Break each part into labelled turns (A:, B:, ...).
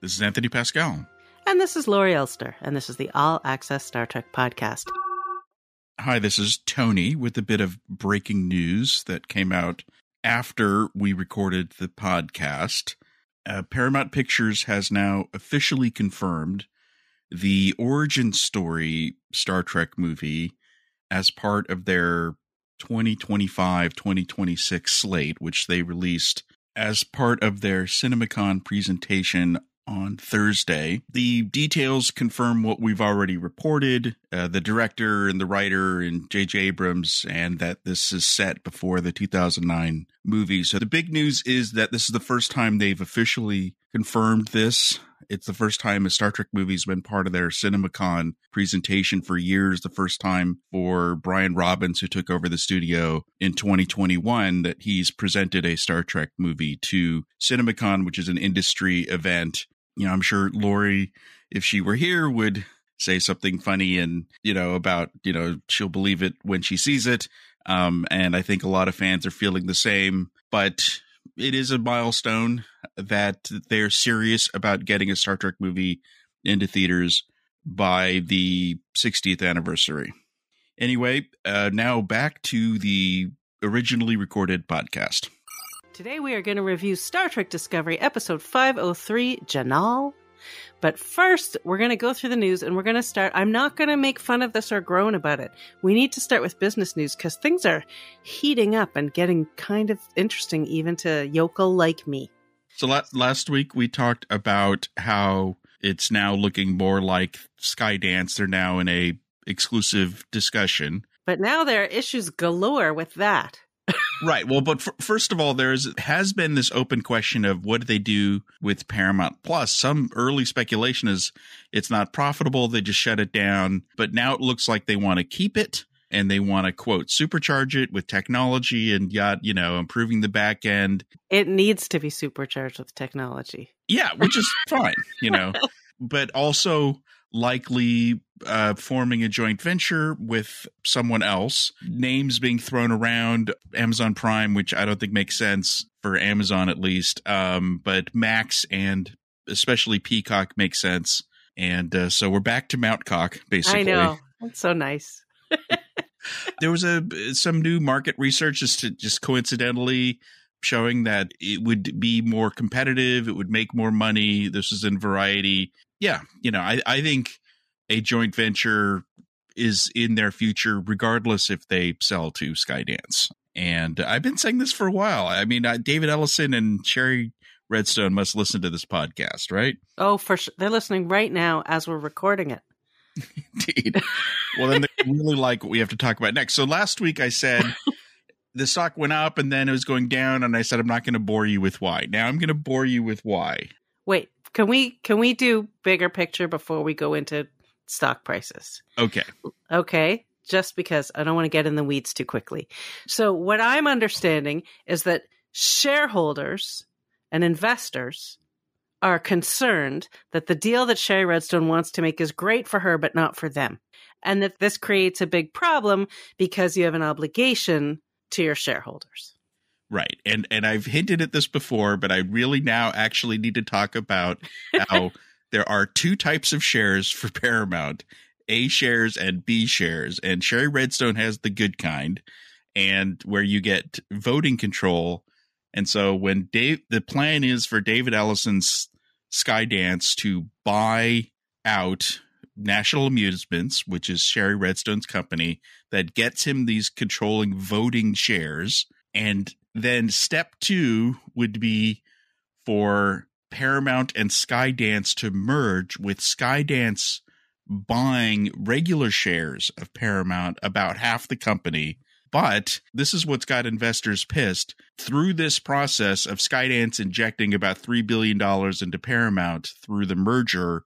A: This is Anthony Pascal.
B: And this is Laurie Elster, and this is the All Access Star Trek podcast.
A: Hi, this is Tony with a bit of breaking news that came out after we recorded the podcast. Paramount Pictures has now officially confirmed the origin story Star Trek movie as part of their 2025-2026 slate, which they released as part of their CinemaCon presentation on Thursday. The details confirm what we've already reported, the director and the writer and J.J. Abrams, and that this is set before the 2009 movie. So the big news is that this is the first time they've officially confirmed this. It's the first time a Star Trek movie's been part of their CinemaCon presentation for years. The first time for Brian Robbins, who took over the studio in 2021, that he's presented a Star Trek movie to CinemaCon, which is an industry event. You know, I'm sure Laurie, if she were here, would say something funny and, about, she'll believe it when she sees it. And I think a lot of fans are feeling the same, but it is a milestone that they're serious about getting a Star Trek movie into theaters by the 60th anniversary. Anyway, now back to the originally recorded podcast.
B: Today we are going to review Star Trek Discovery Episode 503, Jinaal. But first, we're going to go through the news, and we're going to start. I'm not going to make fun of this or groan about it. We need to start with business news, because things are heating up and getting kind of interesting, even to yokel like me.
A: So last week we talked about how it's now looking more like Skydance. They're now in a exclusive discussion.
B: But now there are issues galore with that.
A: Right. Well, but first of all, has been this open question of what do they do with Paramount Plus. Some early speculation is it's not profitable. They just shut it down. But now it looks like they want to keep it, and they want to, quote, supercharge it with technology and improving the back end.
B: It needs to be supercharged with technology.
A: Yeah, which is fine, but also likely forming a joint venture with someone else. Names being thrown around, Amazon Prime, which I don't think makes sense for Amazon at least, but Max and especially Peacock makes sense. And so we're back to Mount Cock, basically.
B: I know. That's so nice.
A: There was some new market research just coincidentally showing that it would be more competitive. It would make more money. This is in Variety. Yeah, I think a joint venture is in their future, regardless if they sell to Skydance. And I've been saying this for a while. I mean, David Ellison and Shari Redstone must listen to this podcast, right?
B: Oh, for sure. They're listening right now as we're recording it.
A: Indeed. Well, then they really like what we have to talk about next. So last week I said the stock went up and then it was going down, and I said I'm not going to bore you with why. Now I'm going to bore you with why.
B: Wait, can we do bigger picture before we go into stock prices? Okay. Just because I don't want to get in the weeds too quickly. So what I'm understanding is that shareholders and investors are concerned that the deal that Shari Redstone wants to make is great for her, but not for them. And that this creates a big problem because you have an obligation to your shareholders.
A: Right. And I've hinted at this before, but I really now actually need to talk about how there are two types of shares for Paramount, A shares and B shares. And Shari Redstone has the good kind, and where you get voting control. And so when the plan is for David Ellison's Skydance to buy out National Amusements, which is Shari Redstone's company, that gets him these controlling voting shares. And then step 2 would be for Paramount and Skydance to merge, with Skydance buying regular shares of Paramount, about half the company. But this is what's got investors pissed. Through this process of Skydance injecting about $3 billion into Paramount through the merger,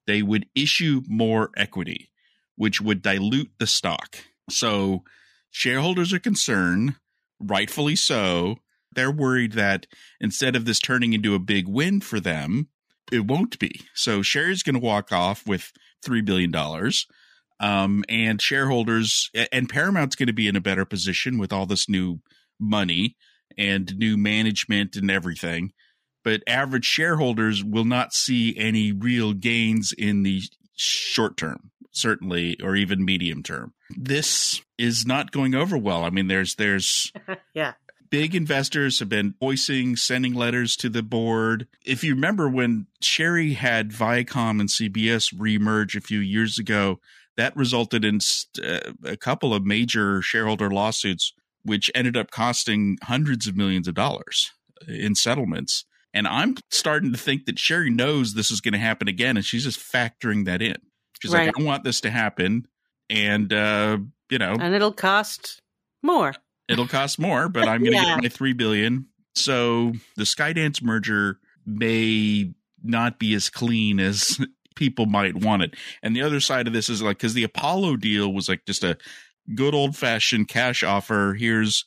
A: they would issue more equity, which would dilute the stock. So shareholders are concerned, rightfully so. They're worried that instead of this turning into a big win for them, it won't be. So Shari's going to walk off with $3 billion. And shareholders and Paramount's going to be in a better position with all this new money and new management and everything. but average shareholders will not see any real gains in the short term, certainly, or even medium term. This is not going over well. I mean, there's
B: yeah.
A: Big investors have been sending letters to the board. If you remember when Shari had Viacom and CBS remerge a few years ago, that resulted in a couple of major shareholder lawsuits, which ended up costing hundreds of millions of dollars in settlements. And I'm starting to think that Shari knows this is going to happen again, and she's just factoring that in. She's like, I don't want this to happen. And, and
B: it'll cost more.
A: It'll cost more, but I'm going to get my $3 billion. So the Skydance merger may not be as clean as people might want it. And the other side of this is like, because the Apollo deal was like just a good old fashioned cash offer. Here's,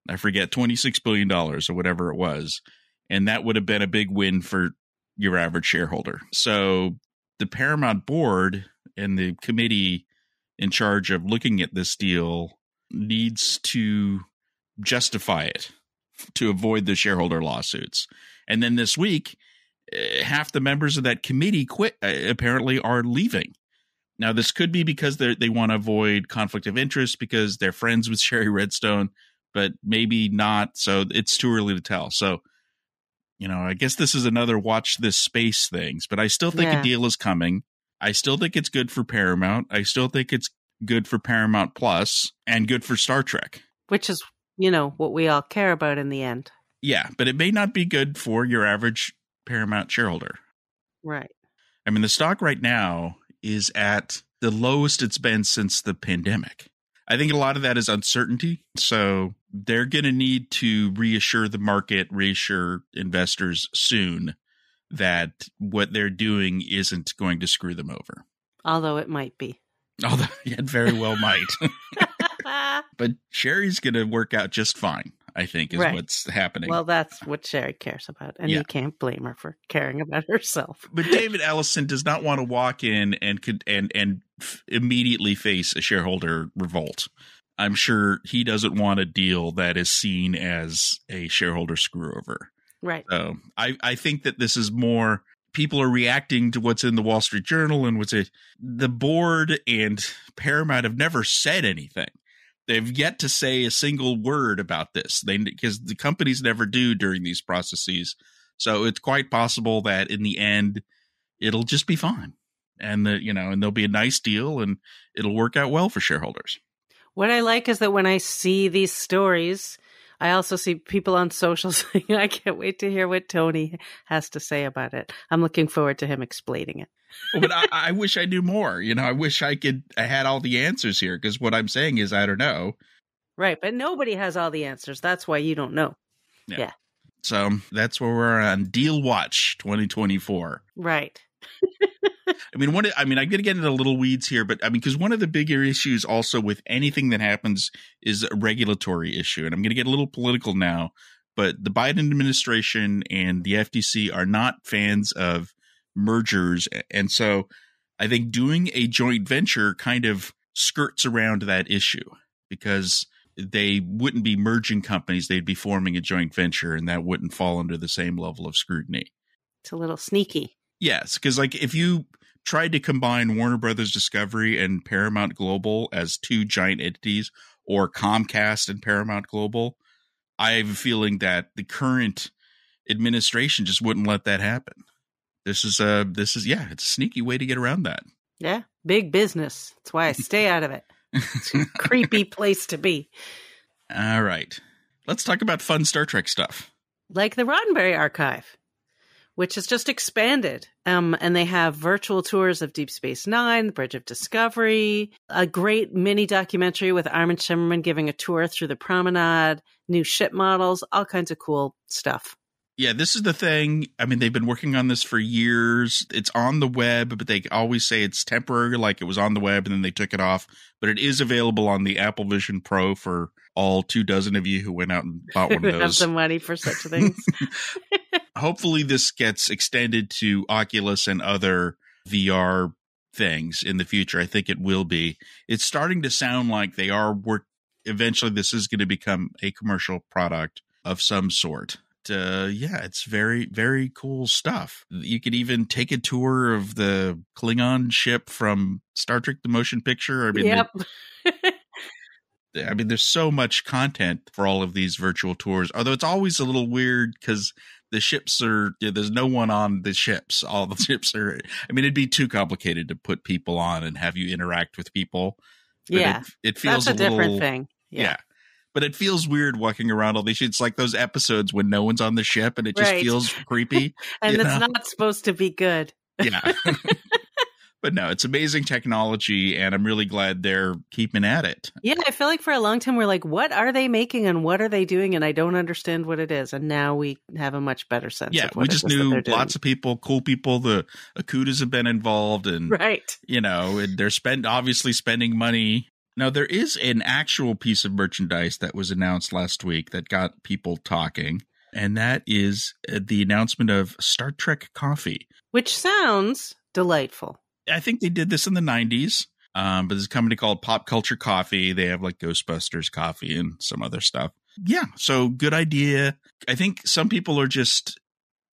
A: I forget, $26 billion or whatever it was. And that would have been a big win for your average shareholder. So the Paramount board and the committee in charge of looking at this deal needs to justify it to avoid the shareholder lawsuits. And then this week, half the members of that committee apparently are leaving. Now, this could be because they want to avoid conflict of interest because they're friends with Shari Redstone, but maybe not. So it's too early to tell. So, I guess this is another watch this space things, but I still think a deal is coming. I still think it's good for Paramount. I still think it's good for Paramount Plus and good for Star Trek.
B: Which is, what we all care about in the end.
A: Yeah, but it may not be good for your average Paramount shareholder.
B: Right.
A: I mean, the stock right now is at the lowest it's been since the pandemic. I think a lot of that is uncertainty. So they're going to need to reassure the market, reassure investors soon that what they're doing isn't going to screw them over.
B: Although it might be.
A: Although it very well might. But Shari's going to work out just fine, I think, is what's happening.
B: Well, that's what Shari cares about. And you can't blame her for caring about herself.
A: But David Ellison does not want to walk in and immediately face a shareholder revolt. I'm sure he doesn't want a deal that is seen as a shareholder screw over.
B: Right.
A: So I think that this is more people are reacting to what's in the Wall Street Journal and the board and Paramount have never said anything. They've yet to say a single word about this because the companies never do during these processes. So it's quite possible that in the end, it'll just be fine. And and there'll be a nice deal and it'll work out well for shareholders.
B: What I like is that when I see these stories, I also see people on social saying, I can't wait to hear what Tony has to say about it. I'm looking forward to him explaining it.
A: Well, but I wish I knew more. I wish I had all the answers here because what I'm saying is I don't know.
B: Right. But nobody has all the answers. That's why you don't know. Yeah.
A: So that's where we're on Deal Watch 2024.
B: Right.
A: I'm going to get into little weeds here, but because one of the bigger issues also with anything that happens is a regulatory issue. And I'm going to get a little political now, but the Biden administration and the FTC are not fans of mergers. And so I think doing a joint venture kind of skirts around that issue because they wouldn't be merging companies. They'd be forming a joint venture and that wouldn't fall under the same level of scrutiny.
B: It's a little sneaky.
A: Yes, because if you tried to combine Warner Brothers Discovery and Paramount Global as two giant entities or Comcast and Paramount Global, I have a feeling that the current administration just wouldn't let that happen. It's a sneaky way to get around that.
B: Yeah. Big business. That's why I stay out of it. It's a creepy place to be.
A: All right. Let's talk about fun Star Trek stuff.
B: Like the Roddenberry Archive, which has just expanded. And they have virtual tours of Deep Space Nine, the Bridge of Discovery, a great mini documentary with Armin Shimmerman giving a tour through the promenade, new ship models, all kinds of cool stuff.
A: Yeah, this is the thing. They've been working on this for years. It's on the web, but they always say it's temporary, like it was on the web and then they took it off. But it is available on the Apple Vision Pro for all 24 of you who went out and bought one of those.
B: Have some money for such things.
A: Hopefully this gets extended to Oculus and other VR things in the future. I think it will be. It's starting to sound like they are eventually this is going to become a commercial product of some sort. yeah, it's very, very cool stuff. You could even take a tour of the Klingon ship from Star Trek The Motion Picture. I mean,
B: yep.
A: There's so much content for all of these virtual tours, although it's always a little weird because the ships there's no one on the ships. All the ships are, it'd be too complicated to put people on and have you interact with people. But
B: yeah.
A: It feels
B: that's a different thing.
A: Yeah. But it feels weird walking around all these. It's like those episodes when no one's on the ship and it just feels creepy.
B: And it's not supposed to be good.
A: Yeah. But no, it's amazing technology, and I'm really glad they're keeping at it.
B: Yeah, I feel like for a long time we're like, what are they making and what are they doing? And I don't understand what it is. And now we have a much better sense of what
A: we just knew lots of people, cool people. The Akutas have been involved, and and they're obviously spending money. Now, there is an actual piece of merchandise that was announced last week that got people talking, and that is the announcement of Star Trek coffee.
B: Which sounds delightful.
A: I think they did this in the 90s, but there's a company called Pop Culture Coffee. They have like Ghostbusters coffee and some other stuff. Yeah, so good idea. I think some people are just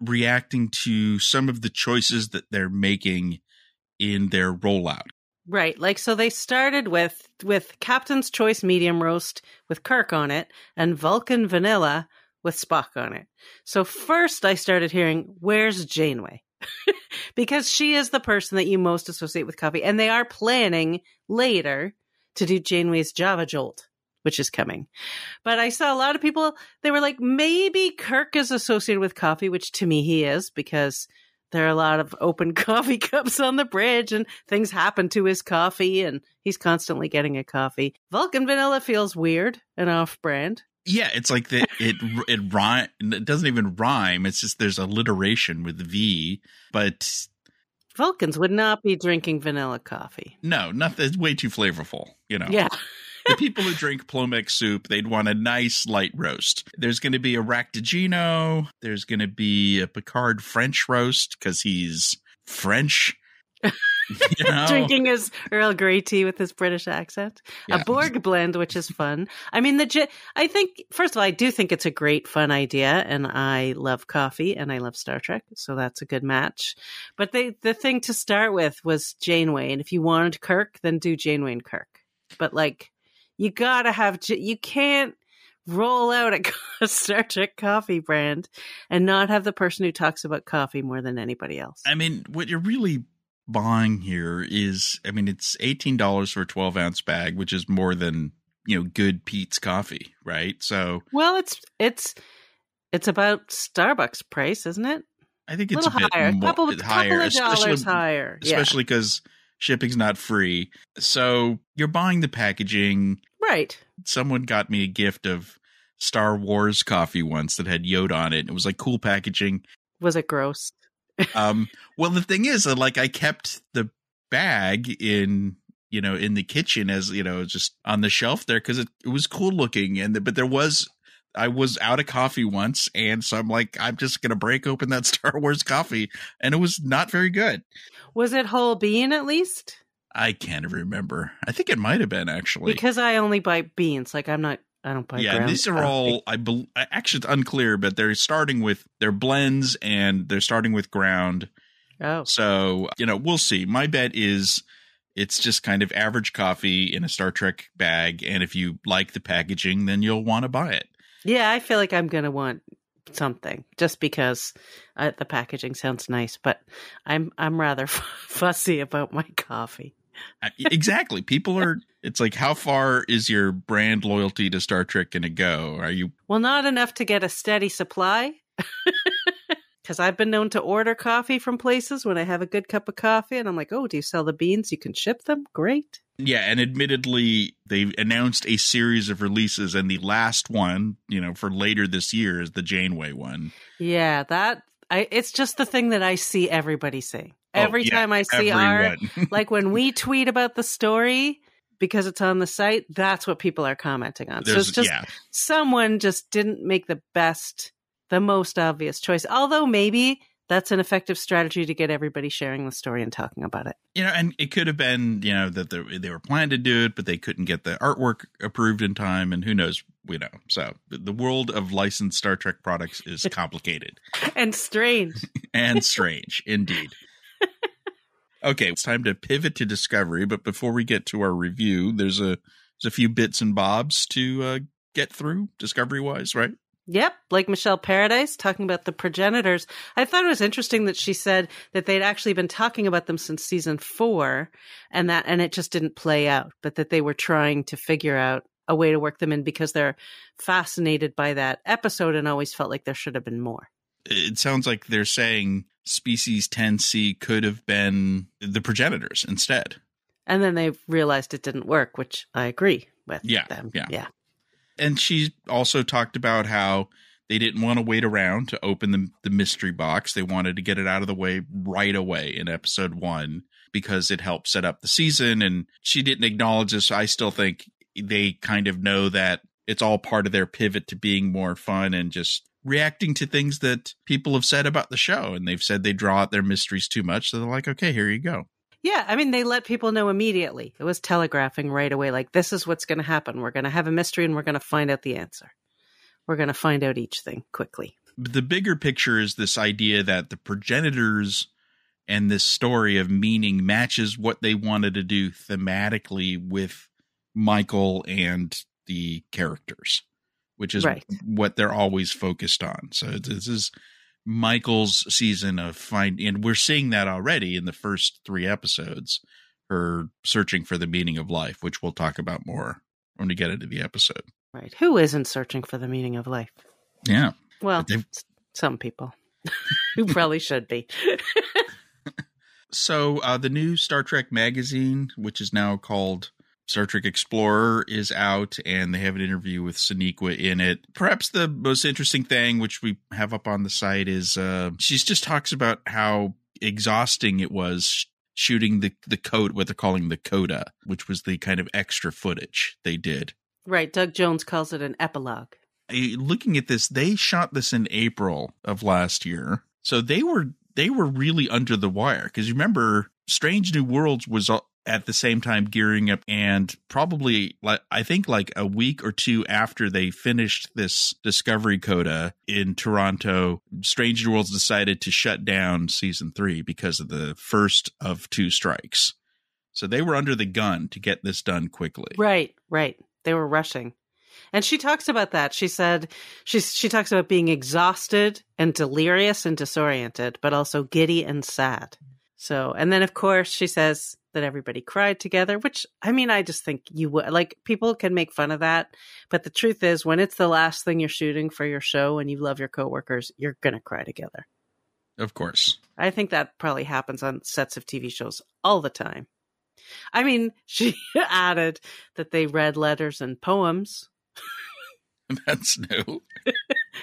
A: reacting to some of the choices that they're making in their rollout.
B: Right. Like, so they started with Captain's Choice Medium Roast with Kirk on it and Vulcan Vanilla with Spock on it. So first I started hearing, where's Janeway? Because she is the person that you most associate with coffee. And they are planning later to do Janeway's Java Jolt, which is coming. But I saw a lot of people, they were like, maybe Kirk is associated with coffee, which to me he is, because there are a lot of open coffee cups on the bridge and things happen to his coffee and he's constantly getting a coffee. Vulcan Vanilla feels weird and off-brand.
A: Yeah, it's like it doesn't even rhyme. It's just there's alliteration with V, but
B: Vulcans would not be drinking vanilla coffee.
A: No, nothing. It's way too flavorful,
B: Yeah.
A: The people who drink Plomex soup, they'd want a nice light roast. There's going to be a Ractigino. There's going to be a Picard French roast because he's French.
B: Drinking his Earl Grey tea with his British accent. Yeah. A Borg blend, which is fun. I mean, I think, first of all, I do think it's a great, fun idea, and I love coffee, and I love Star Trek, so that's a good match. But the thing to start with was Janeway, and if you wanted Kirk, then do Janeway and Kirk. But, like, you gotta have, you can't roll out a Star Trek coffee brand and not have the person who talks about coffee more than anybody else.
A: I mean, what you're really buying here is, it's $18 for a 12-ounce bag, which is more than, good Pete's coffee, right? So,
B: well, it's about Starbucks price, isn't it?
A: I think it's
B: a bit
A: higher,
B: couple of dollars higher,
A: especially because shipping's not free. So you're buying the packaging,
B: right?
A: Someone got me a gift of Star Wars coffee once that had Yoda on it. It was like cool packaging.
B: Was it gross?
A: Well, the thing is that, like, I kept the bag in the kitchen as, just on the shelf there because it was cool looking. But I was out of coffee once. And so I'm like, I'm just going to break open that Star Wars coffee. And it was not very good.
B: Was it whole bean at least?
A: I can't remember. I think it might have been, actually.
B: Because I only buy beans. Like, I don't buy ground
A: these are
B: coffee.
A: all, actually it's unclear, but they're starting with their blends and they're starting with ground.
B: Oh.
A: So, we'll see. My bet is it's just kind of average coffee in a Star Trek bag. And if you like the packaging, then you'll want to buy it.
B: Yeah, I feel like I'm going to want something just because the packaging sounds nice, but I'm rather fussy about my coffee.
A: Exactly. People are, it's like, how far is your brand loyalty to Star Trek going to go? Are you?
B: Well, not enough to get a steady supply. Because I've been known to order coffee from places when I have a good cup of coffee and I'm like, oh, do you sell the beans? You can ship them? Great.
A: Yeah. And admittedly, they've announced a series of releases and the last one, for later this year is the Janeway one.
B: Yeah, it's just the thing that I see everybody saying. Every time I see like when we tweet about the story, because it's on the site, that's what people are commenting on. So it's just someone just didn't make the most obvious choice. Although maybe that's an effective strategy to get everybody sharing the story and talking about it.
A: And it could have been, that they were planning to do it, but they couldn't get the artwork approved in time, and who knows, So the world of licensed Star Trek products is complicated.
B: And strange.
A: And strange, indeed. Okay, it's time to pivot to Discovery, but before we get to our review, there's a few bits and bobs to get through Discovery-wise, right?
B: Yep, like Michelle Paradise talking about the progenitors. I thought it was interesting that she said that they'd actually been talking about them since season 4 and it just didn't play out, but that they were trying to figure out a way to work them in because they're fascinated by that episode and always felt like there should have been more.
A: It sounds like they're saying species 10C could have been the progenitors instead.
B: And then they realized it didn't work, which I agree with them.
A: Yeah. And she also talked about how they didn't want to wait around to open the mystery box. They wanted to get it out of the way right away in episode 1 because it helped set up the season. And she didn't acknowledge this. I still think they kind of know that it's all part of their pivot to being more fun and just reacting to things that people have said about the show. And they've said they draw out their mysteries too much. So they're like, okay, here you go.
B: Yeah, I mean, they let people know immediately. It was telegraphing right away, like, this is what's going to happen. We're going to have a mystery and we're going to find out the answer. We're going to find out each thing quickly.
A: But the bigger picture is this idea that the progenitors and this story of meaning matches what they wanted to do thematically with Michael and the characters, which is what they're always focused on. So this is Michael's season of and we're seeing that already in the first 3 episodes, her searching for the meaning of life, which we'll talk about more when we get into the episode.
B: Right. Who isn't searching for the meaning of life?
A: Yeah.
B: Well, some people who probably should be.
A: So the new Star Trek magazine, which is now called Star Trek Explorer, is out, and they have an interview with Sonequa in it. Perhaps the most interesting thing, which we have up on the site, is she just talks about how exhausting it was shooting the code, what they're calling the coda, which was the kind of extra footage they did.
B: Right. Doug Jones calls it an epilogue.
A: Looking at this, they shot this in April of last year. So they were really under the wire, because you remember Strange New Worlds was at the same time gearing up, and probably I think like a week or 2 after they finished this Discovery coda in Toronto, Strange New Worlds decided to shut down season 3 because of the first of 2 strikes. So they were under the gun to get this done quickly.
B: Right. They were rushing. And she talks about that. She said she talks about being exhausted and delirious and disoriented, but also giddy and sad. So, and then of course she says that everybody cried together, which, I mean, I just think you would, like, people can make fun of that. But the truth is, when it's the last thing you're shooting for your show and you love your coworkers, you're going to cry together.
A: Of course.
B: I think that probably happens on sets of TV shows all the time. I mean, she added that they read letters and poems.
A: That's new.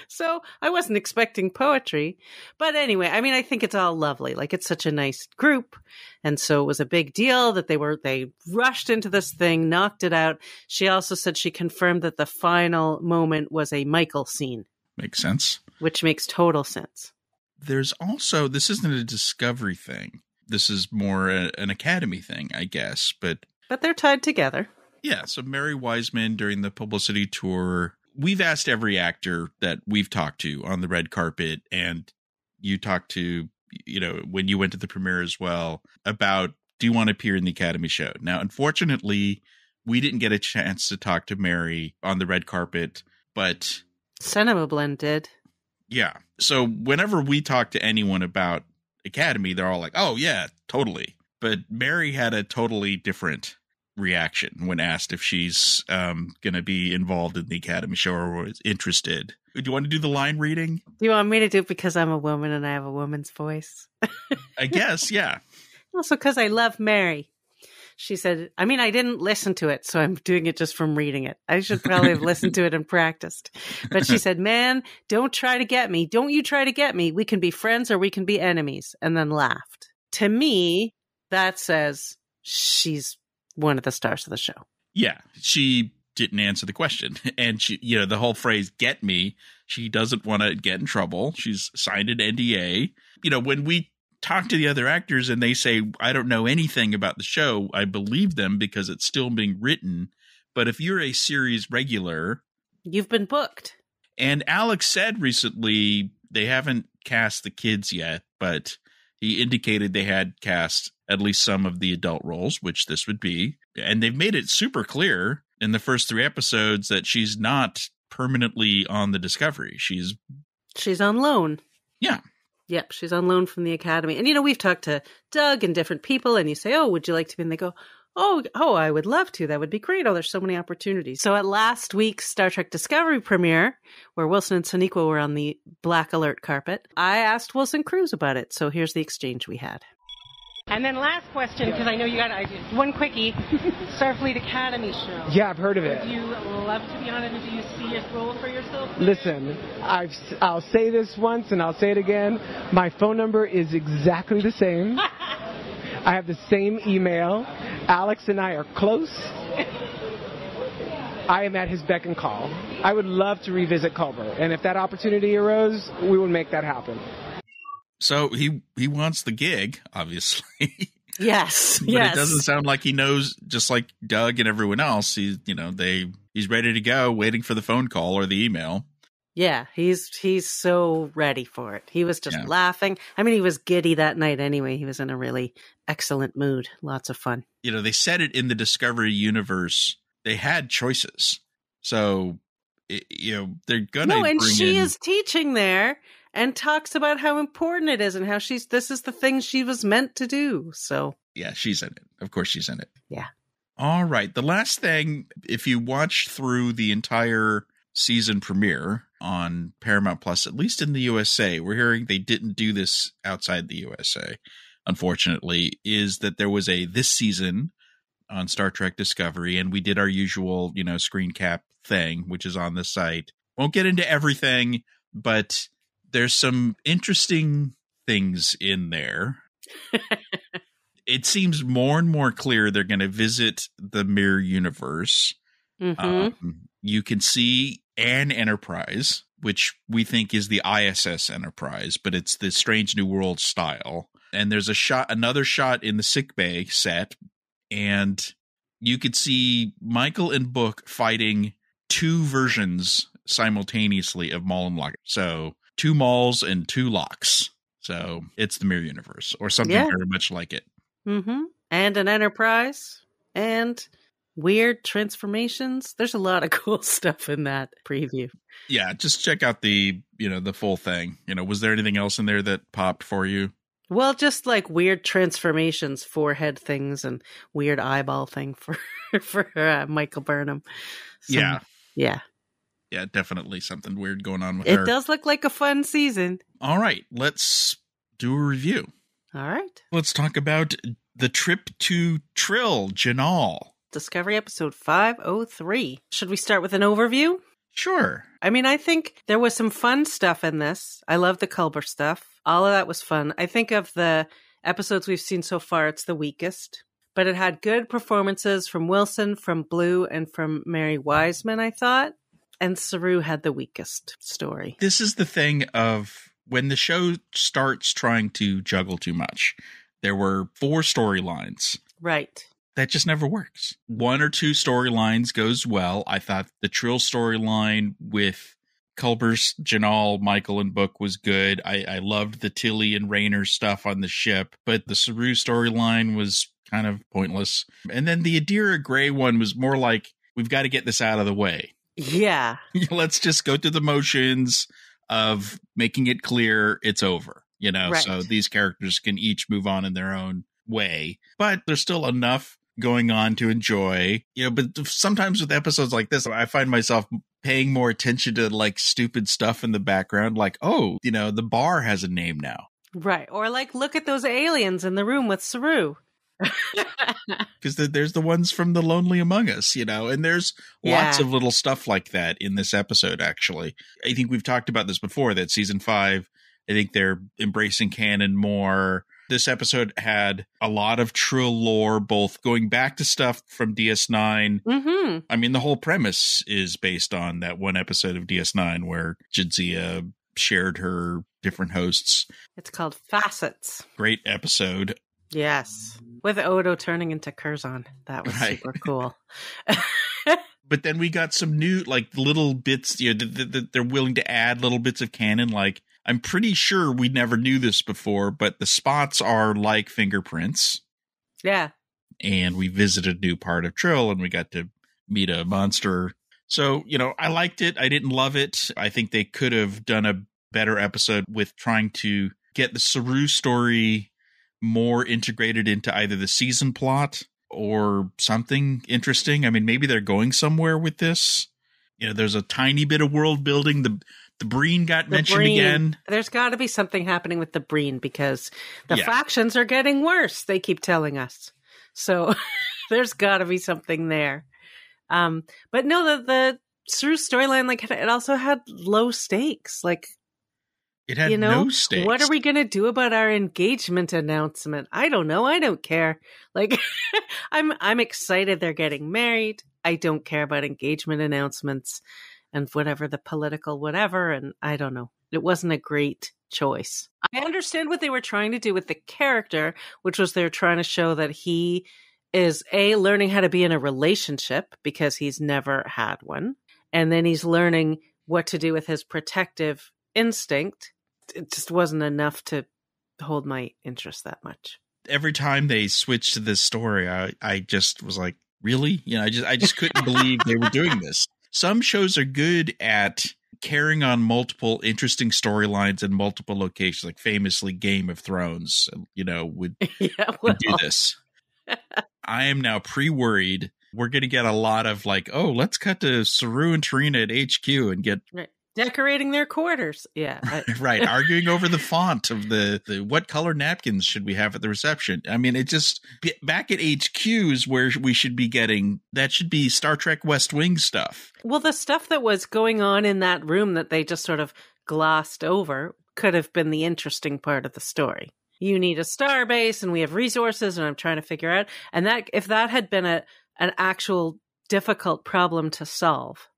B: So I wasn't expecting poetry. But anyway, I mean, I think it's all lovely. Like, it's such a nice group. And so it was a big deal that they rushed into this thing, knocked it out. She also said she confirmed that the final moment was a Michael scene.
A: Makes sense.
B: Which makes total sense.
A: There's also, this isn't a Discovery thing. This is more an Academy thing, I guess. But
B: they're tied together.
A: Yeah. So Mary Wiseman, during the publicity tour, we've asked every actor that we've talked to on the red carpet, and you talked to, when you went to the premiere as well, about, do you want to appear in the Academy show? Now, unfortunately, we didn't get a chance to talk to Mary on the red carpet, but
B: Cinema Blend did.
A: Yeah. So whenever we talk to anyone about Academy, they're all like, oh, yeah, totally. But Mary had a totally different reaction when asked if she's going to be involved in the Academy show or was interested. Do you want to do the line reading?
B: Do you want me to do it because I'm a woman and I have a woman's voice?
A: I guess, yeah.
B: Also because I love Mary. She said, I mean, I didn't listen to it, so I'm doing it just from reading it. I should probably have listened to it and practiced. But she said, man, don't try to get me. Don't you try to get me. We can be friends or we can be enemies. And then laughed. To me, that says she's one of the stars of the show.
A: Yeah, she didn't answer the question. And she, the whole phrase, get me, she doesn't want to get in trouble. She's signed an NDA. when we talk to the other actors and they say, I don't know anything about the show, I believe them because it's still being written. But if you're a series regular,
B: you've been booked.
A: And Alex said recently they haven't cast the kids yet, but he indicated they had cast at least some of the adult roles, which this would be. And they've made it super clear in the first 3 episodes that she's not permanently on the Discovery. She's
B: on loan.
A: Yeah.
B: Yep, she's on loan from the Academy. And, we've talked to Doug and different people, and you say, oh, would you like to be? And they go, oh, I would love to. That would be great. Oh, there's so many opportunities. So at last week's Star Trek Discovery premiere, where Wilson and Sonequa were on the black alert carpet, I asked Wilson Cruz about it. So here's the exchange we had. And then last question, because I know you got one quickie, Starfleet Academy show.
C: Yeah, I've heard of it.
B: Would you love to be on it? Do you see a role for yourself?
C: Listen, I'll say this once and I'll say it again. My phone number is exactly the same. I have the same email. Alex and I are close. I am at his beck and call. I would love to revisit Culver, and if that opportunity arose, we would make that happen.
A: So he wants the gig, obviously.
B: Yes,
A: but it doesn't sound like he knows, just like Doug and everyone else. He's ready to go, waiting for the phone call or the email.
B: Yeah, he's so ready for it. He was just laughing. I mean, he was giddy that night anyway. He was in a really excellent mood. Lots of fun.
A: They said it in the Discovery universe. They had choices. So, they're going to
B: and she is teaching there and talks about how important it is and how this is the thing she was meant to do. So,
A: yeah, she's in it. Of course she's in it.
B: Yeah.
A: All right. The last thing, if you watch through the entire season premiere on Paramount Plus, at least in the USA, we're hearing they didn't do this outside the USA, unfortunately, is that there was this season on Star Trek Discovery, and we did our usual, screen cap thing, which is on the site. Won't get into everything, but there's some interesting things in there. It seems more and more clear they're going to visit the mirror universe.
B: Mm-hmm.
A: You can see an Enterprise, which we think is the ISS Enterprise, but it's the Strange New World style. And there's another shot in the sickbay set, and you could see Michael and Book fighting 2 versions simultaneously of Maul and Locke. So 2 Mauls and 2 Locks. So it's the mirror universe, or something very much like it.
B: Mm-hmm. And an Enterprise, and weird transformations. There's a lot of cool stuff in that preview.
A: Yeah, just check out the full thing. Was there anything else in there that popped for you?
B: Well, just like weird transformations, forehead things, and weird eyeball thing for Michael Burnham. Yeah,
A: definitely something weird going on with her.
B: It does look like a fun season.
A: All right, let's do a review.
B: All right,
A: let's talk about the trip to Trill, Jinaal.
B: Discovery episode 503. Should we start with an overview?
A: Sure.
B: I mean, I think there was some fun stuff in this. I love the Culber stuff. All of that was fun. I think of the episodes we've seen so far, it's the weakest. But it had good performances from Wilson, from Blue, and from Mary Wiseman, I thought. And Saru had the weakest story.
A: This is the thing of when the show starts trying to juggle too much. There were 4 storylines.
B: Right.
A: That just never works. 1 or 2 storylines goes well. I thought the Trill storyline with Culber's Jinaal, Michael, and Book was good. I loved the Tilly and Rayner stuff on the ship, but the Saru storyline was kind of pointless. And then the Adira Gray one was more like, we've got to get this out of the way.
B: Yeah.
A: Let's just go through the motions of making it clear it's over,
B: Right.
A: So these characters can each move on in their own way. But there's still enough going on to enjoy, but sometimes with episodes like this, I find myself paying more attention to like stupid stuff in the background, like, the bar has a name now.
B: Right. Or like, look at those aliens in the room with Saru.
A: Because there's the ones from The Lonely Among Us, and there's lots of little stuff like that in this episode, actually. I think we've talked about this before, that season 5, I think they're embracing canon more. This episode had a lot of Trill lore, both going back to stuff from DS9.
B: Mm-hmm.
A: I mean, the whole premise is based on that one episode of DS9 where Jadzia shared her different hosts.
B: It's called Facets.
A: Great episode.
B: Yes. With Odo turning into Curzon. That was super cool.
A: But then we got some new, like, little bits, they're willing to add little bits of canon. Like, I'm pretty sure we never knew this before, but the spots are like fingerprints.
B: Yeah.
A: And we visited a new part of Trill, and we got to meet a monster. So, I liked it. I didn't love it. I think they could have done a better episode with trying to get the Saru story more integrated into either the season plot or something interesting. I mean, maybe they're going somewhere with this. There's a tiny bit of world building. The Breen got mentioned again.
B: There's got to be something happening with the Breen because the factions are getting worse, they keep telling us. So there's got to be something there. But no, the Saru storyline, like, it also had low stakes. Like,
A: it had no stakes.
B: What are we going to do about our engagement announcement? I don't know. I don't care. Like, I'm excited they're getting married. I don't care about engagement announcements and whatever the political whatever. And I don't know. It wasn't a great choice. I understand what they were trying to do with the character, which was they're trying to show that he is learning how to be in a relationship because he's never had one. And then he's learning what to do with his protective instinct. It just wasn't enough to hold my interest that much.
A: Every time they switched to this story, I just was like, really? I just couldn't believe they were doing this. Some shows are good at carrying on multiple interesting storylines in multiple locations, like famously Game of Thrones, would do this. I am now pre-worried. We're going to get a lot of like, oh, let's cut to Saru and Tarina at HQ and get...
B: Right. Decorating their quarters. Yeah.
A: Right. Arguing over the font of the what color napkins should we have at the reception. I mean, it just back at HQs where we should be getting, that should be Star Trek West Wing stuff.
B: Well, the stuff that was going on in that room that they just sort of glossed over could have been the interesting part of the story. You need a star base and we have resources and I'm trying to figure out. And that if that had been an actual difficult problem to solve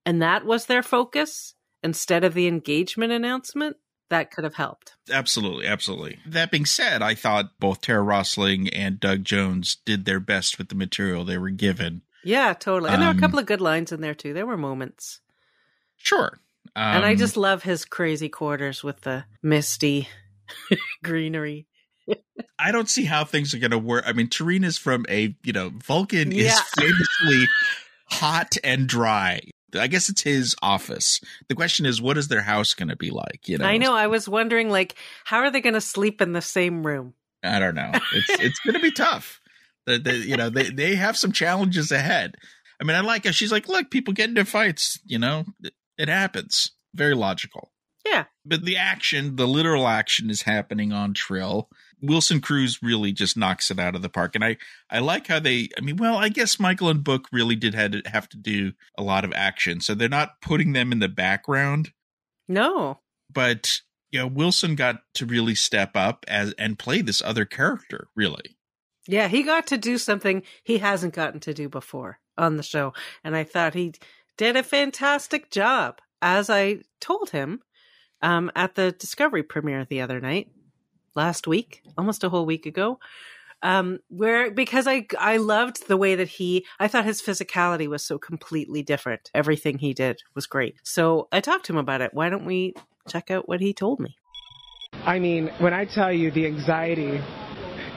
B: and that was their focus, instead of the engagement announcement, that could have helped.
A: Absolutely, absolutely. That being said, I thought both Tara Rosling and Doug Jones did their best with the material they were given.
B: Yeah, totally. And there were a couple of good lines in there, too. There were moments.
A: Sure.
B: And I just love his crazy quarters with the misty greenery.
A: I don't see how things are going to work. I mean, Tarina's from Vulcan is famously hot and dry. I guess it's his office. The question is, what is their house going to be like?
B: I know. I was wondering, like, how are they going to sleep in the same room?
A: I don't know. It's going to be tough. They have some challenges ahead. I mean, I like how she's like, look, people get into fights. It happens. Very logical.
B: Yeah.
A: But the literal action is happening on Trill. Wilson Cruz really just knocks it out of the park. And I like how I guess Michael and Book really did have to do a lot of action. So they're not putting them in the background.
B: No.
A: But, Wilson got to really step up and play this other character, really.
B: Yeah, he got to do something he hasn't gotten to do before on the show. And I thought he did a fantastic job, as I told him at the Discovery premiere the other night. Last week, almost a whole week ago, because I loved the way that I thought his physicality was so completely different. Everything he did was great. So I talked to him about it. Why don't we check out what he told me?
C: I mean, when I tell you the anxiety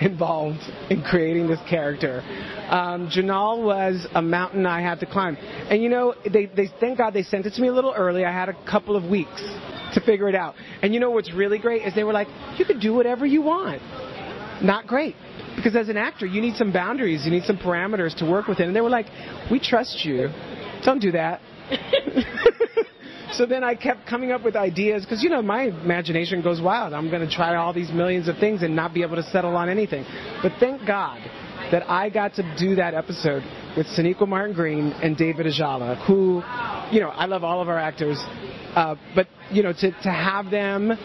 C: involved in creating this character, Jinaal was a mountain I had to climb. And they thank God they sent it to me a little early. I had a couple of weeks to figure it out. And what's really great is they were like, you could do whatever you want. Not great. Because as an actor, you need some boundaries. You need some parameters to work within. And they were like, we trust you. Don't do that. So then I kept coming up with ideas because, my imagination goes wild. I'm going to try all these millions of things and not be able to settle on anything. But thank God that I got to do that episode with Sonequa Martin Green and David Ajala, who, I love all of our actors. But, to have them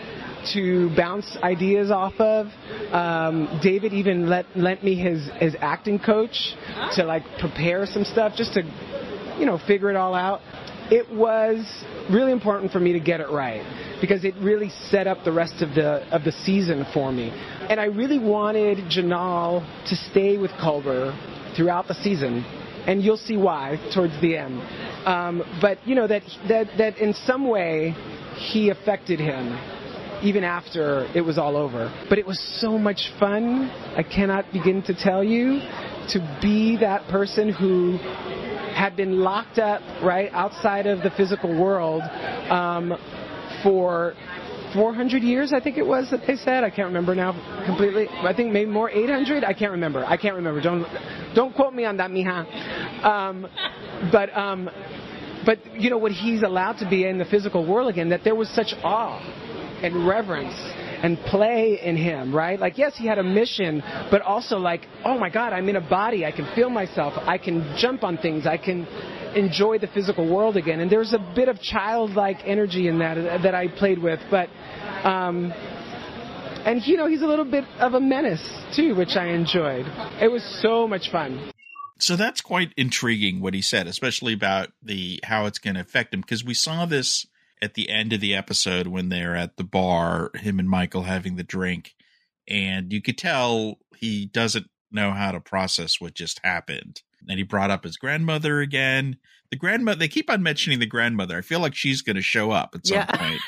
C: to bounce ideas off of. David even lent me his acting coach to, prepare some stuff just to, figure it all out. it was really important for me to get it right because it really set up the rest of the season for me. And I really wanted Jinaal to stay with Culber throughout the season, and you'll see why towards the end. But you know that in some way he affected him even after it was all over. But it was so much fun. I cannot begin to tell you, to be that person who had been locked up right outside of the physical world for 400 years, I think it was that they said. I can't remember now completely. I think maybe more, 800. I can't remember. Don't quote me on that, mija. But you know what he's allowed to be in the physical world again. That there was such awe and reverence and play in him, right? Like, yes, he had a mission, but also like, oh my God, I'm in a body. I can feel myself. I can jump on things. I can enjoy the physical world again. And there's a bit of childlike energy in that I played with. But, and you know, he's a little bit of a menace too, which I enjoyed. It was so much fun.
A: So that's quite intriguing what he said, especially about how it's going to affect him, because we saw this at the end of the episode when they're at the bar, him and Michael having the drink, and you could tell he doesn't know how to process what just happened. And he brought up his grandmother again. The grandmother, they keep on mentioning the grandmother. I feel like she's going to show up at some point.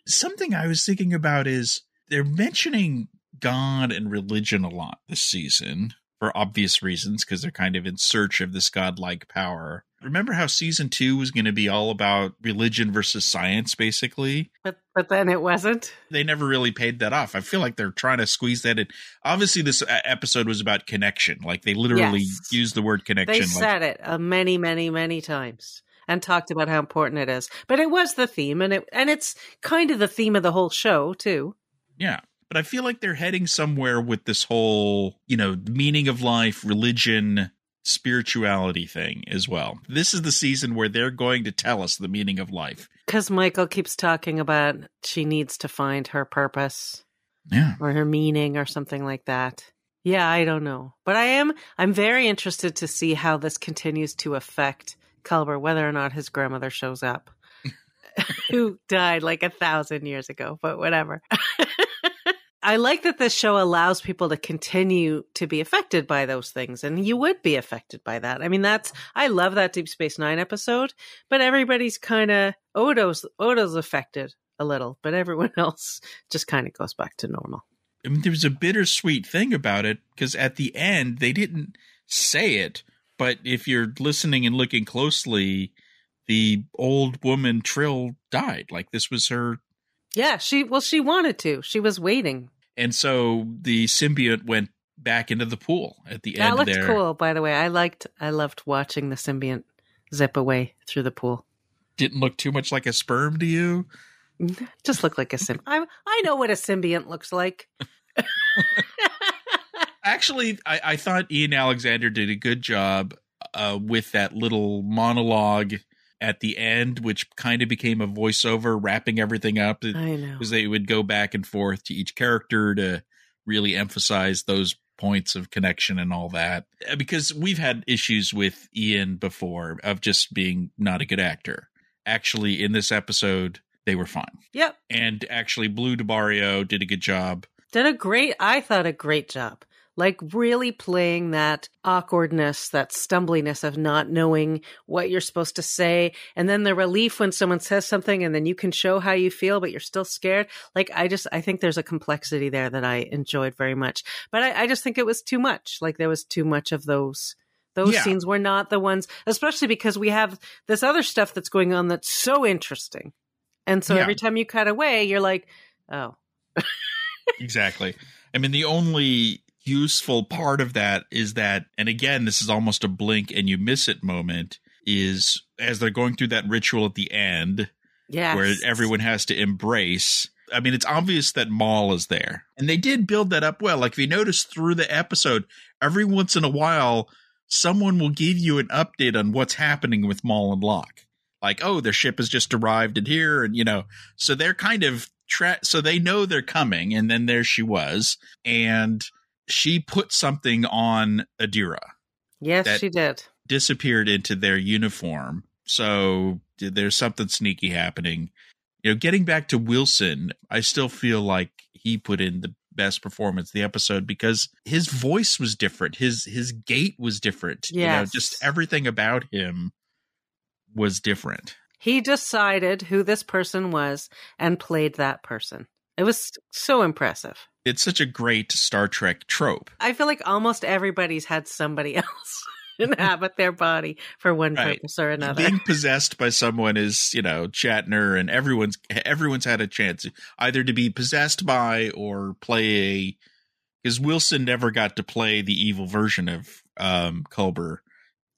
A: Something I was thinking about is they're mentioning God and religion a lot this season for obvious reasons, because they're kind of in search of this godlike power. Remember how season 2 was going to be all about religion versus science, basically?
B: But then it wasn't.
A: They never really paid that off. I feel like they're trying to squeeze that in. Obviously, this episode was about connection. Like, they literally used the word connection.
B: They said it many, many, many times and talked about how important it is. But it was the theme, and it's kind of the theme of the whole show, too.
A: Yeah. But I feel like they're heading somewhere with this whole, you know, meaning of life, religion, spirituality thing as well. This is the season where they're going to tell us the meaning of life.
B: Because Michael keeps talking about she needs to find her purpose.
A: Yeah.
B: Or her meaning or something like that. Yeah, I don't know. But I'm very interested to see how this continues to affect Culber, whether or not his grandmother shows up. Who died like 1,000 years ago, but whatever. I like that this show allows people to continue to be affected by those things, and you would be affected by that. I mean, I love that Deep Space Nine episode, but everybody's kind of, Odo's affected a little, but everyone else just kind of goes back to normal.
A: I mean, there's a bittersweet thing about it, because at the end, they didn't say it, but if you're listening and looking closely, the old woman Trill died. Like, this was her.
B: Yeah, she wanted to. She was waiting.
A: And so the symbiont went back into the pool at the end there.
B: That looked cool, by the way. I loved watching the symbiont zip away through the pool.
A: Didn't look too much like a sperm to you?
B: Just looked like a symbiont. I know what a symbiont looks like.
A: Actually, I thought Ian Alexander did a good job with that little monologue at the end, which kind of became a voiceover, wrapping everything up.
B: I know.
A: Because they would go back and forth to each character to really emphasize those points of connection and all that. Because we've had issues with Ian before of just being not a good actor. Actually, in this episode, they were fine.
B: Yep.
A: And actually, Blue DeBario did a good job.
B: I thought a great job. Like, really playing that awkwardness, that stumbliness of not knowing what you're supposed to say. And then the relief when someone says something and then you can show how you feel, but you're still scared. Like, I think there's a complexity there that I enjoyed very much. But I just think it was too much. Like, there was too much of those scenes were not the ones, especially because we have this other stuff that's going on that's so interesting. And so every time you cut away, you're like, oh.
A: Exactly. I mean, the only useful part of that is that, and again, this is almost a blink and you miss it moment, is as they're going through that ritual at the end, where everyone has to embrace. I mean, it's obvious that Maul is there, and they did build that up well. Like, if you notice through the episode, every once in a while, someone will give you an update on what's happening with Maul and Locke. Like, oh, their ship has just arrived in here, and so they're kind of so they know they're coming, and then there she was, and she put something on Adira.
B: Yes, she did.
A: disappeared into their uniform. So there's something sneaky happening. Getting back to Wilson, I still feel like he put in the best performance of the episode because his voice was different. His gait was different.
B: Yes.
A: Just everything about him was different.
B: He decided who this person was and played that person. It was so impressive.
A: It's such a great Star Trek trope.
B: I feel like almost everybody's had somebody else inhabit their body for one purpose or another.
A: Being possessed by someone is, Shatner, and everyone's had a chance either to be possessed by or play because Wilson never got to play the evil version of Culber.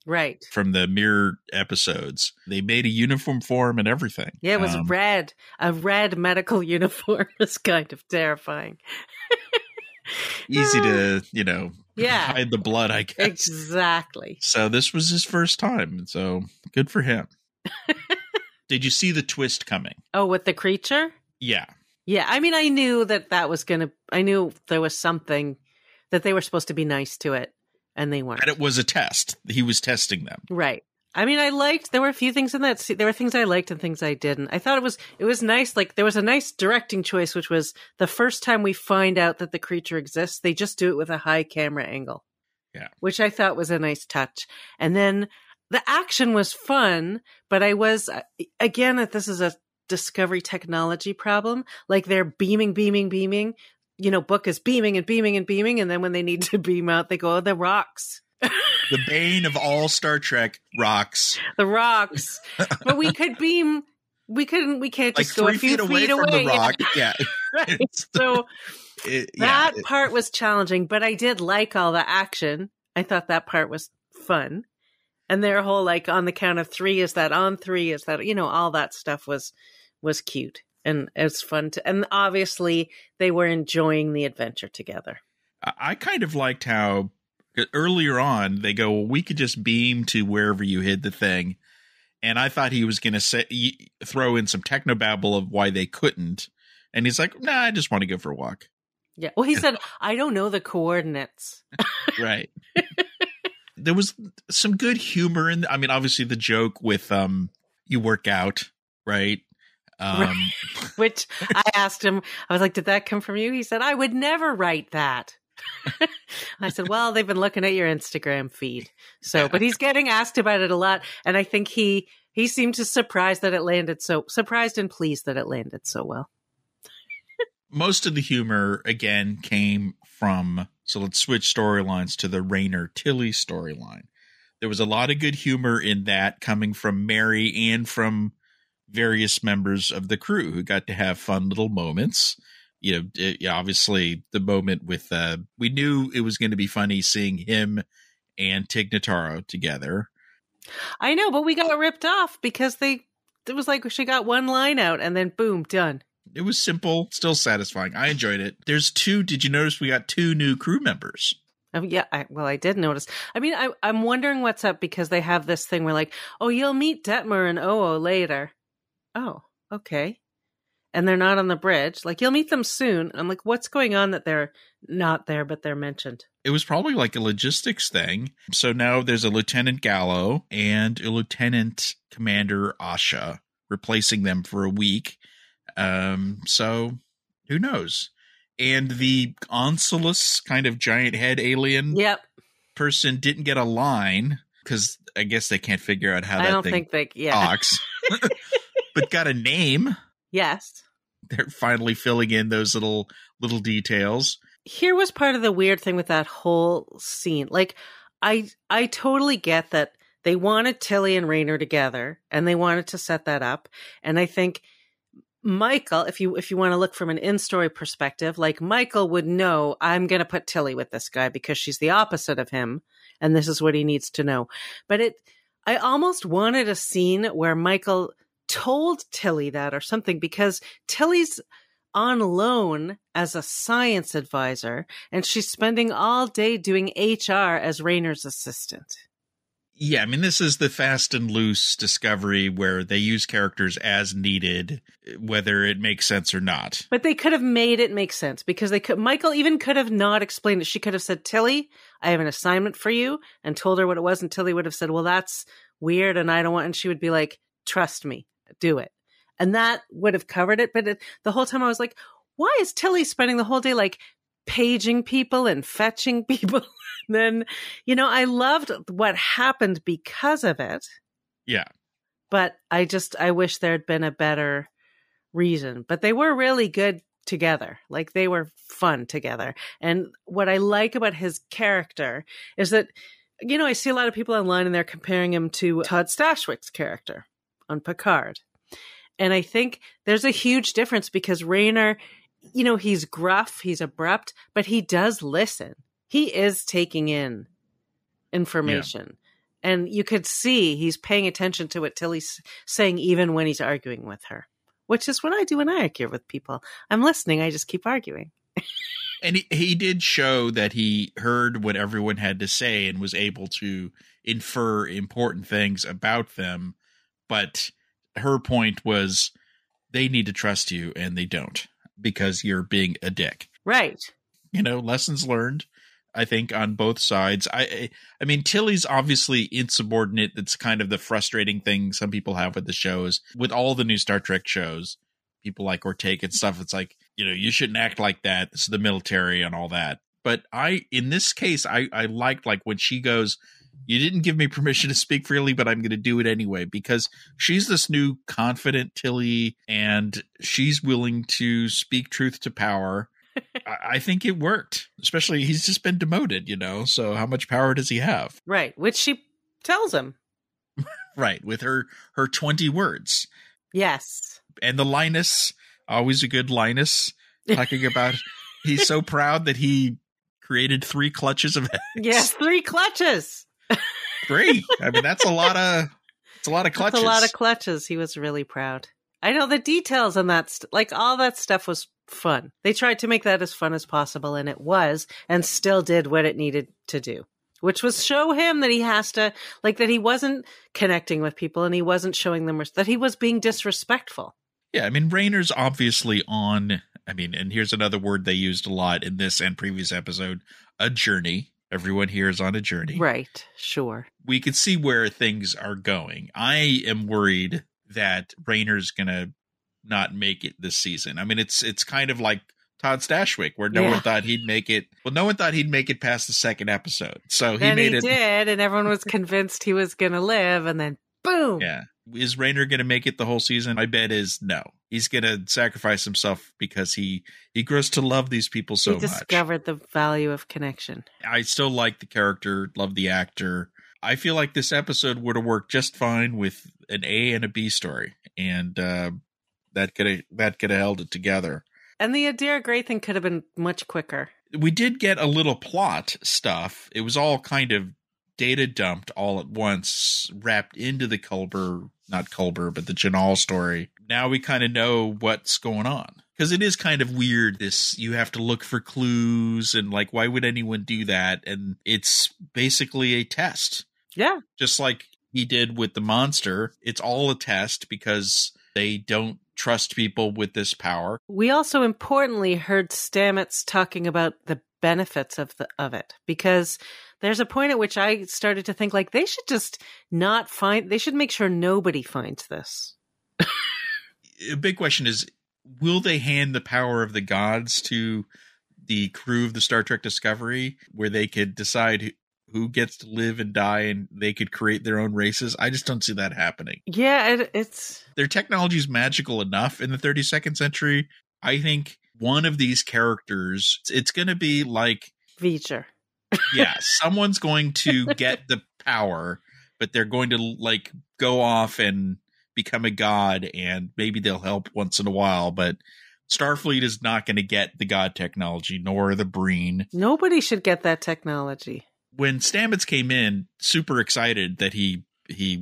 B: Right.
A: From the Mirror episodes. They made a uniform for him and everything.
B: Yeah, it was red. A red medical uniform is kind of terrifying.
A: Easy to, hide the blood, I guess.
B: Exactly.
A: So this was his first time. So good for him. Did you see the twist coming?
B: Oh, with the creature?
A: Yeah.
B: Yeah. I mean, I knew I knew there was something that they were supposed to be nice to it. And they weren't.
A: And it was a test. He was testing them.
B: Right. I mean, there were a few things in that. There were things I liked and things I didn't. I thought it was nice. Like there was a nice directing choice, which was the first time we find out that the creature exists, they just do it with a high camera angle.
A: Yeah.
B: Which I thought was a nice touch. And then the action was fun, but this is a Discovery technology problem. Like they're beaming. Book is beaming and beaming and beaming, and then when they need to beam out, they go, the rocks.
A: The bane of all Star Trek, rocks.
B: The rocks. But we could beam. We can't just go a few feet away
A: from the rock. Yeah.
B: Right. So that part was challenging, but I did like all the action. I thought that part was fun. And their whole, like, on the count of three, is that on three? Is that, all that stuff was cute. And it was fun and obviously they were enjoying the adventure together.
A: I kind of liked how earlier on they go, well, we could just beam to wherever you hid the thing. And I thought he was going to throw in some technobabble of why they couldn't. And he's like, nah, I just want to go for a walk.
B: Yeah. Well, he said, I don't know the coordinates. Right.
A: There was some good humor obviously the joke with you work out, right?
B: Which I asked him, I was like, did that come from you? He said, I would never write that. I said, well, they've been looking at your Instagram feed. So, but he's getting asked about it a lot. And I think he seemed surprised and pleased that it landed so well.
A: Most of the humor, again, came from, so let's switch storylines to the Rayner Tilly storyline. There was a lot of good humor in that coming from Mary and from various members of the crew who got to have fun little moments. Obviously the moment with we knew it was going to be funny seeing him and Tig Notaro together.
B: I know, but we got ripped off because it was like she got one line out and then boom, done.
A: It was simple, still satisfying. I enjoyed it. Did you notice we got 2 new crew members?
B: Yeah, I did notice. I mean, I'm wondering what's up because they have this thing where like, oh, you'll meet Detmer and Oo later. Oh, okay. And they're not on the bridge. Like, you'll meet them soon. I'm like, what's going on that they're not there, but they're mentioned?
A: It was probably like a logistics thing. So now there's a Lieutenant Gallo and a Lieutenant Commander Asha replacing them for a week. So who knows? And the Onsolus kind of giant head alien person didn't get a line because I guess they can't figure out how that thing talks. But got a name.
B: Yes.
A: They're finally filling in those little details.
B: Here was part of the weird thing with that whole scene. Like, I totally get that they wanted Tilly and Rayner together, and they wanted to set that up. And I think Michael, if you want to look from an in-story perspective, like Michael would know, I'm going to put Tilly with this guy because she's the opposite of him, and this is what he needs to know. But I almost wanted a scene where Michael told Tilly that or something, because Tilly's on loan as a science advisor and she's spending all day doing HR as Rayner's assistant.
A: Yeah, I mean, this is the fast and loose Discovery where they use characters as needed, whether it makes sense or not.
B: But they could have made it make sense because Michael even could have not explained it. She could have said, Tilly, I have an assignment for you, and told her what it was. And Tilly would have said, well, that's weird. And I don't want, and she would be like, trust me, do it. And that would have covered it. But the whole time I was like, why is Tilly spending the whole day like paging people and fetching people? Then, I loved what happened because of it.
A: Yeah.
B: But I wish there'd been a better reason. But they were really good together. Like, they were fun together. And what I like about his character is that, I see a lot of people online and they're comparing him to Todd Stashwick's character on Picard. And I think there's a huge difference because Rayner, he's gruff, he's abrupt, but he does listen. He is taking in information. Yeah. And you could see he's paying attention to what Tilly's saying even when he's arguing with her, which is what I do when I argue with people. I'm listening. I just keep arguing.
A: And he did show that he heard what everyone had to say and was able to infer important things about them. But her point was they need to trust you and they don't because you're being a dick.
B: Right.
A: Lessons learned. I think on both sides. I mean, Tilly's obviously insubordinate. That's kind of the frustrating thing some people have with the shows. With all the new Star Trek shows, people like Ortega and stuff, it's like, you shouldn't act like that. This is the military and all that. But in this case, I liked like when she goes, you didn't give me permission to speak freely, but I'm going to do it anyway, because she's this new confident Tilly and she's willing to speak truth to power. I think it worked, especially he's just been demoted, so how much power does he have?
B: Right. Which she tells him.
A: Right. With her 20 words.
B: Yes.
A: And the Linus, always a good Linus, talking about he's so proud that he created 3 clutches of eggs.
B: Yes, 3 clutches.
A: 3. I mean, that's a lot of clutches.
B: That's a lot of clutches. He was really proud. I know the details on that, all that stuff was fun. They tried to make that as fun as possible, and it was, and still did what it needed to do, which was show him that he has to, that he wasn't connecting with people and he wasn't showing them that he was being disrespectful.
A: Yeah, I mean, Rayner's obviously on, and here's another word they used a lot in this and previous episode, a journey. Everyone here is on a journey.
B: Right, sure.
A: We can see where things are going. I am worried that Rayner's going to not make it this season. I mean, it's kind of like Todd Stashwick, where no one thought he'd make it. Well, no one thought he'd make it past the 2nd episode. So he
B: did, and everyone was convinced he was going to live, and then boom.
A: Yeah. Is Rayner going to make it the whole season? My bet is no. He's going to sacrifice himself because he grows to love these people so much.
B: He discovered the value of connection. I
A: still like the character, love the actor. I feel like this episode would have worked just fine with an A and a B story, and that could have held it together.
B: And the Adira Gray thing could have been much quicker.
A: We did get a little plot stuff. It was all kind of data dumped all at once, wrapped into the the Jinaal story. Now we kind of know what's going on. Because it is kind of weird, you have to look for clues, and why would anyone do that? And it's basically a test.
B: Yeah.
A: Just like he did with the monster. It's all a test because they don't trust people with this power.
B: We also importantly heard Stamets talking about the benefits of it, because there's a point at which I started to think they should just they should make sure nobody finds this.
A: A big question is, will they hand the power of the gods to the crew of the Star Trek Discovery, where they could decide who gets to live and die and they could create their own races? I just don't see that happening.
B: Yeah, it's...
A: Their technology is magical enough in the 32nd century. I think one of these characters, it's going to be like...
B: V'ger.
A: Yeah, someone's going to get the power, but they're going to go off and become a god, and maybe they'll help once in a while, but Starfleet is not going to get the god technology, nor the Breen.
B: Nobody should get that technology.
A: When Stamets came in, super excited that he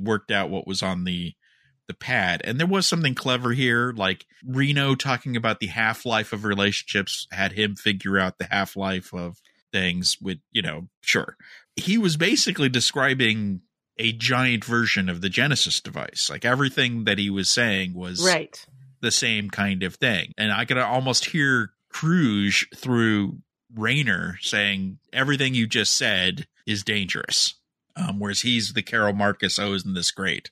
A: worked out what was on the pad, and there was something clever here, like Reno talking about the half-life of relationships had him figure out the half-life of things with, sure. He was basically describing a giant version of the Genesis device. Like everything that he was saying was
B: right.
A: the same kind of thing. And I could almost hear Cruz through Rayner saying everything you just said is dangerous. Whereas he's the Carol Marcus, oh, isn't this great?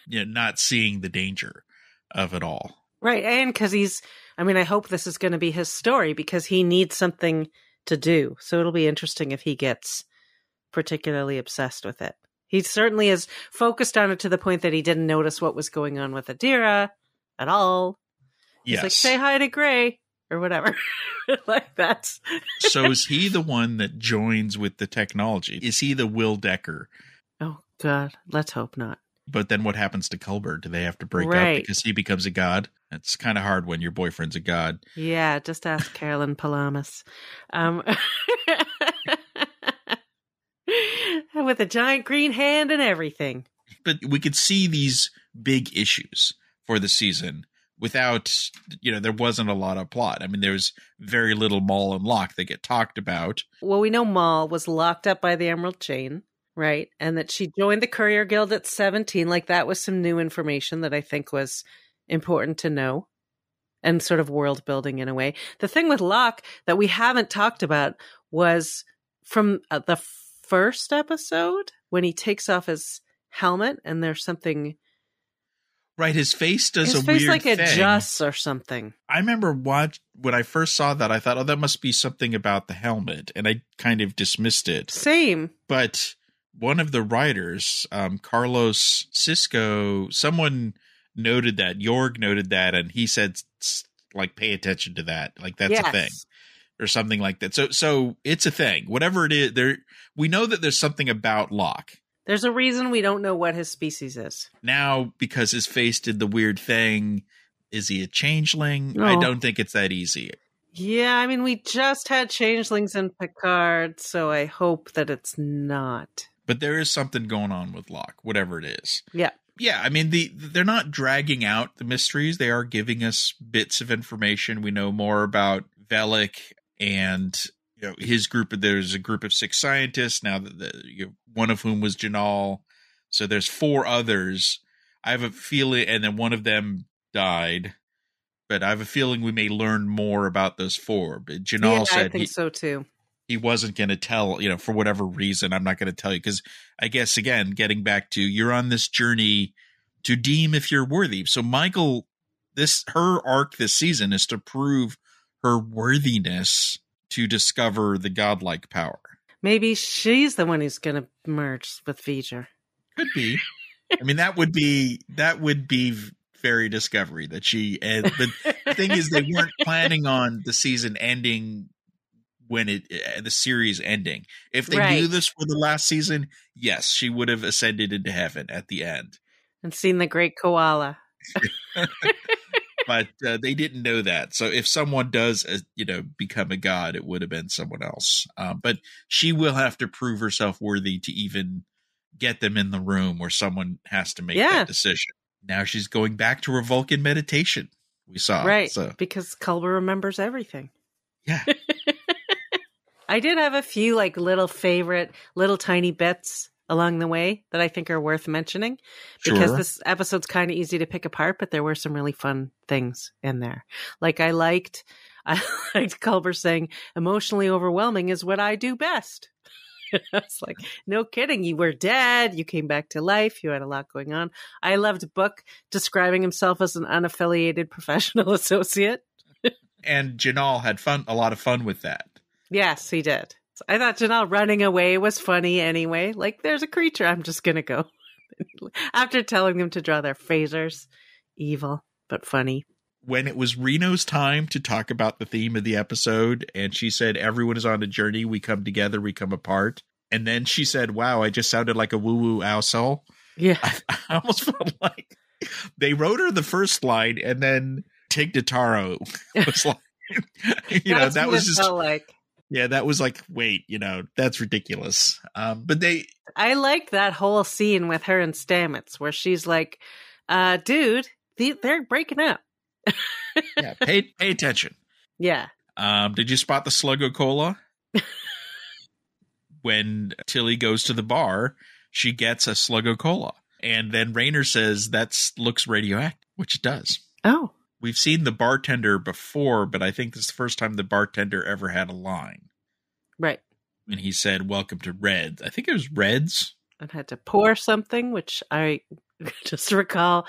A: Not seeing the danger of it all.
B: Right. And because I hope this is going to be his story because he needs something to do. So it'll be interesting if he gets particularly obsessed with it. He certainly is focused on it to the point that he didn't notice what was going on with Adira at all. He's like, say hi to Gray or whatever. Like that.
A: So is he the one that joins with the technology? Is he the Will Decker?
B: Oh, God. Let's hope not.
A: But then what happens to Culber? Do they have to break up because he becomes a god? It's kind of hard when your boyfriend's a god.
B: Yeah, just ask Carolyn Palamas. With a giant green hand and everything.
A: But we could see these big issues for the season without, there wasn't a lot of plot. I mean, there's very little Maul and Locke that get talked about.
B: Well, we know Maul was locked up by the Emerald Chain, right? And that she joined the Courier Guild at 17. Like, that was some new information that I think was important to know and sort of world building in a way. The thing with Locke that we haven't talked about was from the first episode when he takes off his helmet and there's something.
A: Right, his face does
B: his
A: a
B: face
A: weird
B: like
A: thing.
B: adjusts or something.
A: I remember when I first saw that, I thought, oh, that must be something about the helmet, and I kind of dismissed it.
B: Same.
A: But one of the writers, Carlos Sisko, someone noted that, Jorg noted that, and he said, like, pay attention to that. Like, that's a thing. Or something like that. So it's a thing. Whatever it is, we know that there's something about Locke.
B: There's a reason we don't know what his species is.
A: Now, because his face did the weird thing, is he a changeling?
B: No.
A: I don't think it's that easy.
B: Yeah, I mean, we just had changelings in Picard, so I hope that it's not.
A: But there is something going on with Locke, whatever it is.
B: Yeah.
A: Yeah, I mean, they're not dragging out the mysteries. They are giving us bits of information. We know more about Velik and his group. There's a group of 6 scientists now, one of whom was Jinaal. So there's 4 others. I have a feeling, and then one of them died. But I have a feeling we may learn more about those 4. But Jinaal said
B: I think so too.
A: He wasn't going to tell, for whatever reason. I'm not going to tell you because I guess, again, getting back to you're on this journey to deem if you're worthy. So Michael, her arc this season is to prove her worthiness to discover the godlike power. Maybe
B: she's the one who's going to merge with V'ger.
A: Could be. I mean, that would be very Discovery that she. But the thing is, they weren't planning on the season ending when the series ending. If they knew this for the last season, yes, she would have ascended into heaven at the end
B: and seen the great koala.
A: But they didn't know that. So if someone does, become a god, it would have been someone else. But she will have to prove herself worthy to even get them in the room where someone has to make that decision. Now she's going back to her Vulcan meditation. We saw.
B: Right. Because Culber remembers everything.
A: Yeah.
B: I did have a few little favorite, little tiny bits along the way that I think are worth mentioning because this episode's kind of easy to pick apart, but there were some really fun things in there. I liked Culber saying emotionally overwhelming is what I do best. It's like, no kidding. You were dead. You came back to life. You had a lot going on. I loved Book describing himself as an unaffiliated professional associate.
A: And Jinaal had a lot of fun with that.
B: Yes, he did. I thought Jinaal running away was funny anyway. There's a creature. I'm just going to go. After telling them to draw their phasers. Evil, but funny.
A: When it was Reno's time to talk about the theme of the episode, and she said, everyone is on a journey. We come together, we come apart. And then she said, wow, I just sounded like a woo-woo asshole.
B: Yeah.
A: I almost felt like they wrote her the first line, and then Tig Notaro was like, that was just
B: like.
A: Yeah, that was like, wait, that's ridiculous. But
B: I liked that whole scene with her and Stamets where she's like, dude, they're breaking up.
A: Yeah, pay attention.
B: Yeah.
A: Did you spot the Sluggo Cola? When Tilly goes to the bar, she gets a slug of cola. And then Rayner says that looks radioactive, which it does.
B: Oh.
A: We've seen the bartender before, but I think this is the first time the bartender ever had a line.
B: Right.
A: And he said, "Welcome to Reds." I think it was Reds.
B: And had to pour something, which I just recall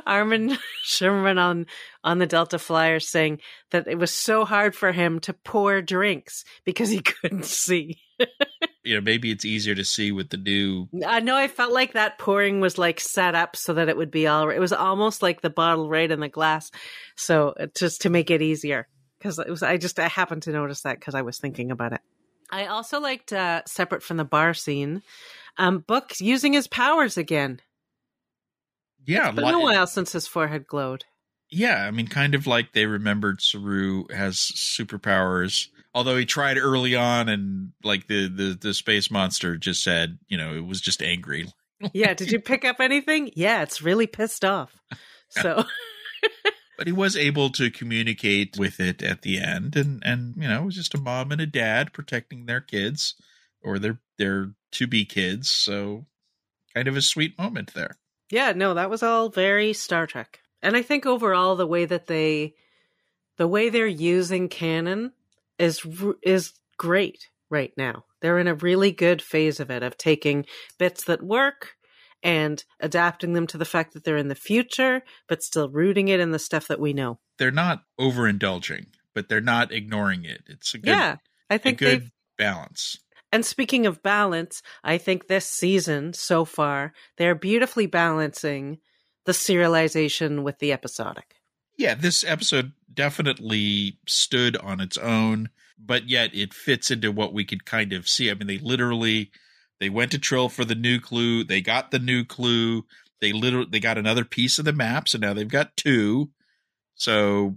B: Armin Shimmerman on the Delta Flyer saying that it was so hard for him to pour drinks because he couldn't see.
A: Maybe it's easier to see with the new.
B: I know. I felt like that pouring was like set up so that it would be all right. It was almost like the bottle right in the glass. So just to make it easier, because I happened to notice that because I was thinking about it. I also liked, separate from the bar scene, Book using his powers again.
A: Yeah.
B: It's been a while since his forehead glowed.
A: Yeah. I mean, kind of like they remembered Saru has superpowers. Although he tried early on and like the space monster just said, it was just angry.
B: Yeah. Did you pick up anything? Yeah. It's really pissed off. So.
A: But he was able to communicate with it at the end. And it was just a mom and a dad protecting their kids or their to-be kids. So kind of a sweet moment there.
B: Yeah, no, that was all very Star Trek. And I think overall the way they're using canon is great right now. They're in a really good phase of it, of taking bits that work and adapting them to the fact that they're in the future, but still rooting it in the stuff that we know.
A: They're not overindulging, but they're not ignoring it. It's a good,
B: I think
A: a good balance.
B: And speaking of balance, I think this season so far, they're beautifully balancing the serialization with the episodic.
A: Yeah, this episode definitely stood on its own, but yet it fits into what we could kind of see. I mean, they went to Trill for the new clue. They got the new clue. They got another piece of the map. So now they've got two. So,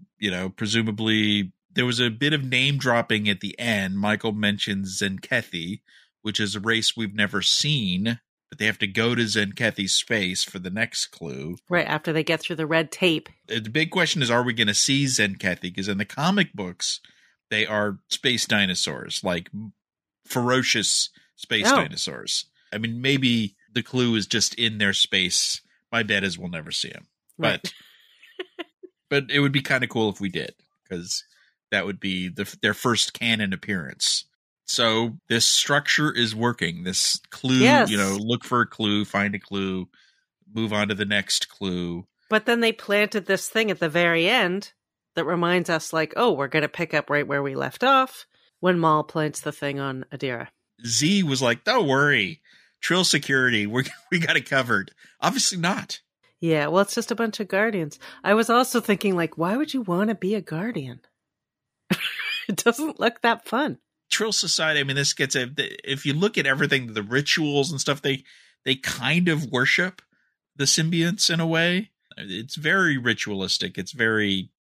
A: presumably there was a bit of name dropping at the end. Michael mentions Zenkethi, which is a race we've never seen, but they have to go to Zenkethi's space for the next clue.
B: Right, after they get through the red tape.
A: The big question is, are we going to see Zenkethi? Because in the comic books, they are space dinosaurs, like ferocious space dinosaurs. I mean, maybe the clue is just in their space. My bet is we'll never see him.
B: Right.
A: But it would be kind of cool if we did, because that would be their first canon appearance. So this structure is working. This clue,
B: yes.
A: Look for a clue, find a clue, move on to the next clue.
B: But then they planted this thing at the very end that reminds us, like, oh, we're going to pick up right where we left off when Maul plants the thing on Adira.
A: Z was like, don't worry, Trill security, we got it covered. Obviously not.
B: Yeah, well, it's just a bunch of Guardians. I was also thinking, like, why would you want to be a Guardian? It doesn't look that fun.
A: Trill Society, I mean, this gets if you look at everything, the rituals and stuff, they kind of worship the symbionts in a way. It's very ritualistic. It's very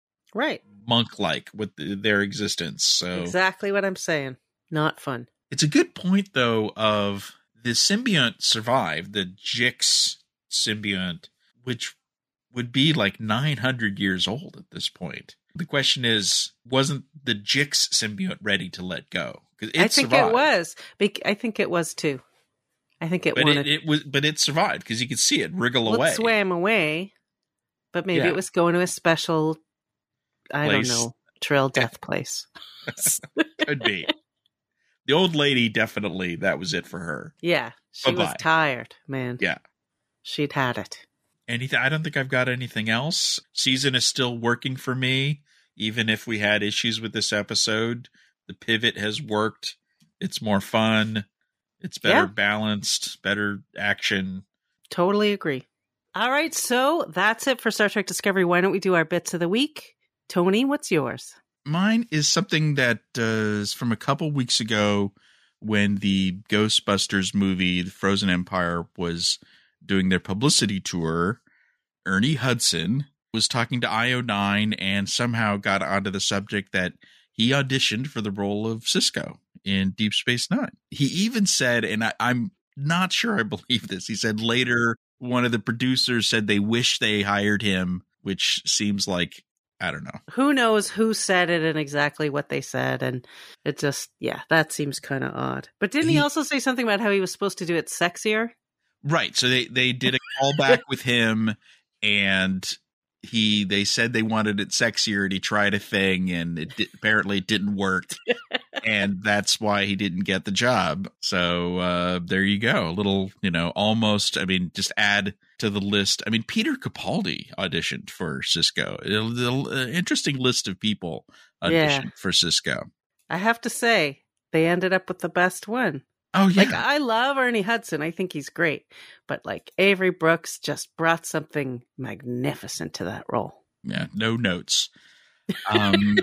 A: monk-like with their existence. So
B: exactly what I'm saying. Not fun.
A: It's a good point, though, of the symbiont survived, the Jix symbiont, which would be like 900 years old at this point. The question is, wasn't the Jix symbiote ready to let go?
B: I think it was. I think it was too. I think
A: but it survived because you could see it wriggle away.
B: It swam away, but maybe it was going to a special, I don't know, Trill death place.
A: Could be. The old lady, definitely, that was it for her.
B: Yeah, she was tired, man.
A: Yeah.
B: She'd had it.
A: I don't think I've got anything else. Season is still working for me, even if we had issues with this episode. The pivot has worked. It's more fun. It's better balanced, better action.
B: Totally agree. All right, so that's it for Star Trek Discovery. Why don't we do our bits of the week? Tony, what's yours?
A: Mine is something that is from a couple weeks ago when the Ghostbusters movie, The Frozen Empire, was doing their publicity tour. Ernie Hudson was talking to IO9 and somehow got onto the subject that he auditioned for the role of Sisko in Deep Space Nine. He even said, and I'm not sure I believe this, he said later one of the producers said they wish they hired him, which seems like I don't know.
B: Who knows who said it and exactly what they said. And it just, that seems kind of odd. But didn't he also say something about how he was supposed to do it sexier?
A: Right. So they did a callback with him, and they said they wanted it sexier, and he tried a thing, and apparently it didn't work. And that's why he didn't get the job. So there you go. A little, almost, just add to the list. Peter Capaldi auditioned for Sisko. Interesting list of people auditioned for Sisko.
B: I have to say, they ended up with the best one.
A: Oh, yeah.
B: I love Ernie Hudson. I think he's great. But Avery Brooks just brought something magnificent to that role.
A: Yeah, no notes.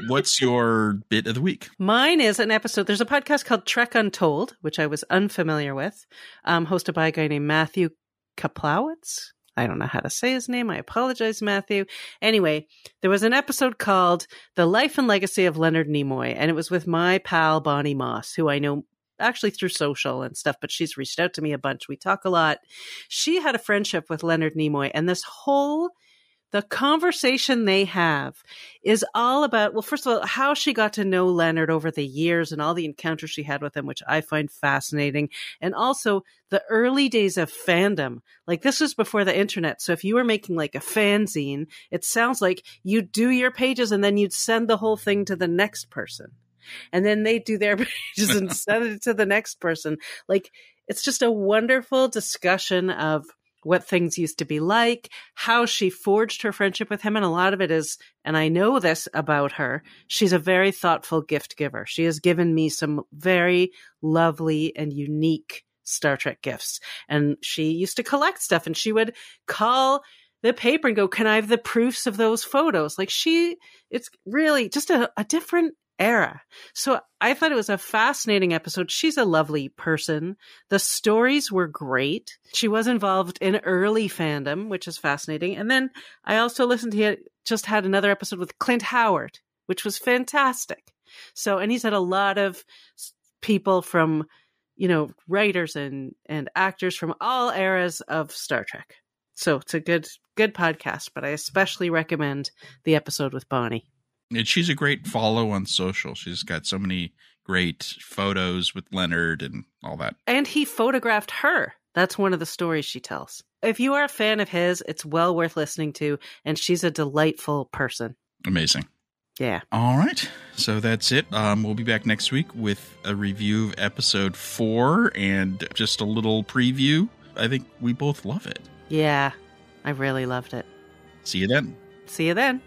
A: What's your bit of the week?
B: Mine is an episode. There's a podcast called Trek Untold, which I was unfamiliar with, hosted by a guy named Matthew Kaplowitz. I don't know how to say his name. I apologize, Matthew. Anyway, there was an episode called The Life and Legacy of Leonard Nimoy, and it was with my pal Bonnie Moss, who I know actually through social and stuff, but she's reached out to me a bunch. We talk a lot. She had a friendship with Leonard Nimoy, and the conversation they have is all about, well, first of all, how she got to know Leonard over the years and all the encounters she had with him, which I find fascinating. And also the early days of fandom. This was before the internet. So if you were making a fanzine, it sounds like you'd do your pages and then you'd send the whole thing to the next person. And then they do their pages and send it to the next person. It's just a wonderful discussion of what things used to be like, how she forged her friendship with him. And a lot of it is, and I know this about her, she's a very thoughtful gift giver. She has given me some very lovely and unique Star Trek gifts. And she used to collect stuff, and she would call the paper and go, can I have the proofs of those photos? It's really just a different era. So I thought it was a fascinating episode. She's a lovely person. The stories were great. She was involved in early fandom, which is fascinating. And then I also listened to it, just had another episode with Clint Howard, which was fantastic. So, and he's had a lot of people from, writers and actors from all eras of Star Trek. So it's a good podcast, but I especially recommend the episode with Bonnie.
A: And she's a great follow on social. She's got so many great photos with Leonard and all that.
B: And he photographed her. That's one of the stories she tells. If you are a fan of his, it's well worth listening to. And she's a delightful person.
A: Amazing.
B: Yeah.
A: All right. So that's it. We'll be back next week with a review of episode 4 and just a little preview. I think we both love it.
B: Yeah. I really loved it.
A: See you then.
B: See you then.